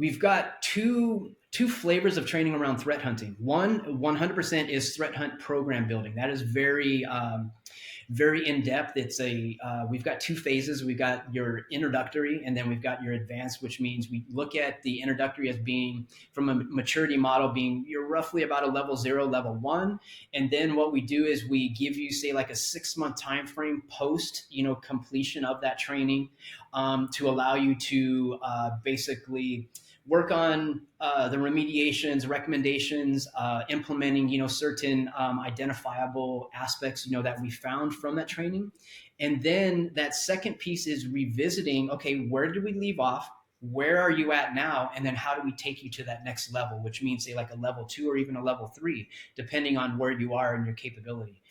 We've got two flavors of training around threat hunting. One, 100% is threat hunt program building. That is very in depth. We've got two phases. We've got your introductory, and then we've got your advanced, which means we look at the introductory as being from a maturity model being you're roughly about a level 0, level 1, and then what we do is we give you say like a 6-month time frame post completion of that training, to allow you to basically work on the remediations, recommendations, implementing, certain identifiable aspects, that we found from that training. And then that second piece is revisiting, okay, where did we leave off? Where are you at now? And then how do we take you to that next level, which means say like a level 2 or even a level 3, depending on where you are in your capability.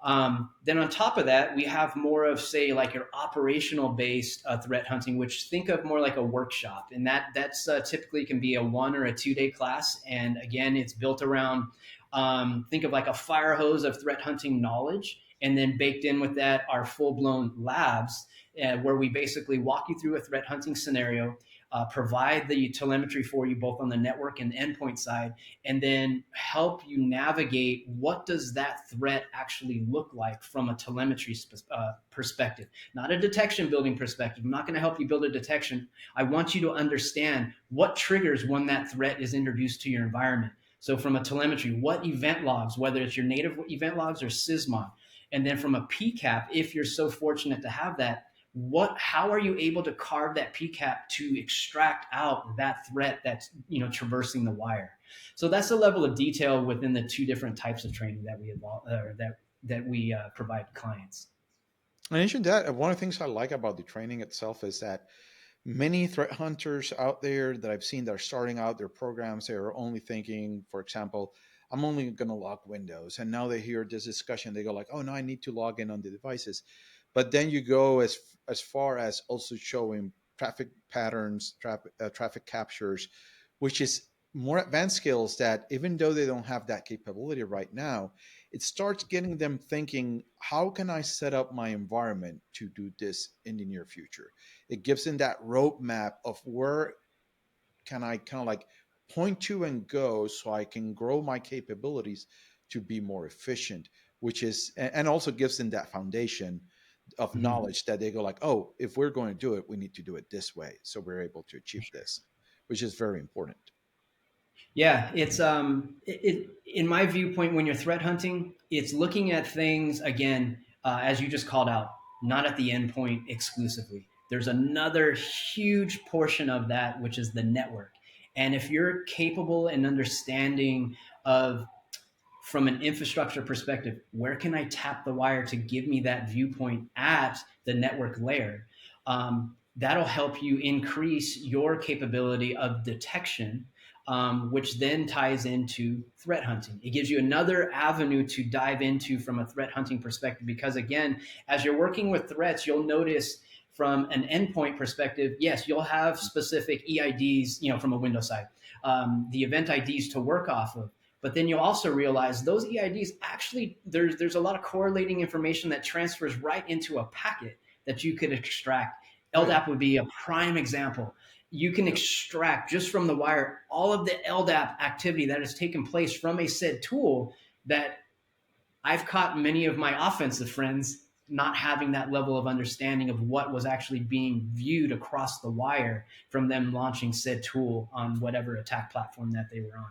Then on top of that, we have more of say like your operational based threat hunting, which think of more like a workshop, and that's typically can be a 1 or a 2-day class. And again, it's built around think of like a fire hose of threat hunting knowledge, and then baked in with that are full blown labs where we basically walk you through a threat hunting scenario. Provide the telemetry for you both on the network and the endpoint side, and then help you navigate what does that threat actually look like from a telemetry perspective, not a detection building perspective. I'm not going to help you build a detection. I want you to understand what triggers when that threat is introduced to your environment. So from a telemetry, what event logs, whether it's your native event logs or SysMod, and then from a PCAP, if you're so fortunate to have that, how are you able to carve that PCAP to extract out that threat that's traversing the wire? So that's the level of detail within the two different types of training that we provide clients. I mentioned that one of the things I like about the training itself is that many threat hunters out there that I've seen that are starting out their programs, they are only thinking, for example, I'm only going to log Windows, and now they hear this discussion, they go like, oh no, I need to log in on the devices. But then you go as far as also showing traffic patterns, traffic captures, which is more advanced skills that even though they don't have that capability right now, it starts getting them thinking, how can I set up my environment to do this in the near future? It gives them that roadmap of where can I kind of like point to and go so I can grow my capabilities to be more efficient, which is, and also gives them that foundation of knowledge that they go like, oh, if we're going to do it, we need to do it this way. So we're able to achieve this, which is very important. Yeah, it's in my viewpoint, when you're threat hunting, it's looking at things again, as you just called out, not at the endpoint exclusively. There's another huge portion of that, which is the network. And if you're capable and understanding of, from an infrastructure perspective, where can I tap the wire to give me that viewpoint at the network layer? That'll help you increase your capability of detection, which then ties into threat hunting. It gives you another avenue to dive into from a threat hunting perspective, because again, as you're working with threats, you'll notice from an endpoint perspective, yes, you'll have specific EIDs, from a Windows side, the event IDs to work off of. But then you'll also realize those EIDs actually, there's a lot of correlating information that transfers right into a packet that you could extract. LDAP would be a prime example. You can extract just from the wire all of the LDAP activity that has taken place from a said tool that I've caught many of my offensive friends not having that level of understanding of what was actually being viewed across the wire from them launching said tool on whatever attack platform that they were on.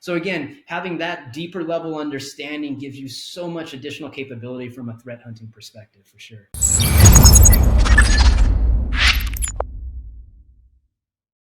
So again, having that deeper level understanding gives you so much additional capability from a threat hunting perspective, for sure.